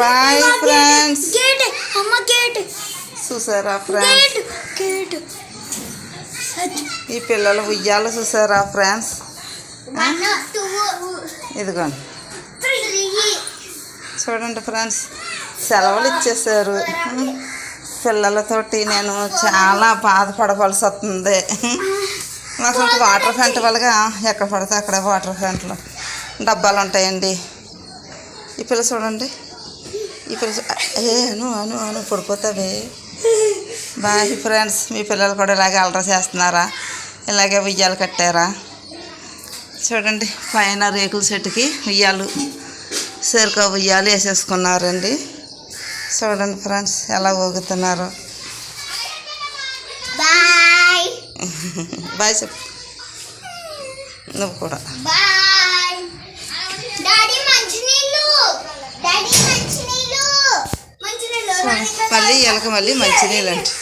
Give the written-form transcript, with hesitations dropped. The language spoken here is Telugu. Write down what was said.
Bye friends. చూసారా ఫ్రెండ్స్, ఈ పిల్లలు ఉయ్యాలు చూసారా ఫ్రెండ్స్. ఇదిగోండి చూడండి ఫ్రెండ్స్, సెలవులు ఇచ్చేసారు. పిల్లలతోటి నేను చాలా బాధపడవలసి వస్తుంది. నాకు వాటర్ ఫ్యాంట్ వల్లగా ఎక్కడ పడితే అక్కడ వాటర్ ఫ్యాంట్లు డబ్బాలు ఉంటాయండి. ఈ పిల్ల చూడండి, ఈ పిల్ల అను పడిపోతావే. బాయ్ ఫ్రెండ్స్, మీ పిల్లలు కూడా ఇలాగే అలరా చేస్తున్నారా? ఇలాగే ఉయ్యాలు కట్టారా? చూడండి, పైన రేకుల చెట్టుకి ఉయ్యాలు, సరుకు ఉయ్యాలు వేసేసుకున్నారండి. చూడండి ఫ్రెండ్స్ ఎలా ఊగుతున్నారు. బాయ్ చెప్పు నువ్వు కూడా. మళ్ళీ ఎలక మళ్ళీ మంచినీళ్ళు అంటే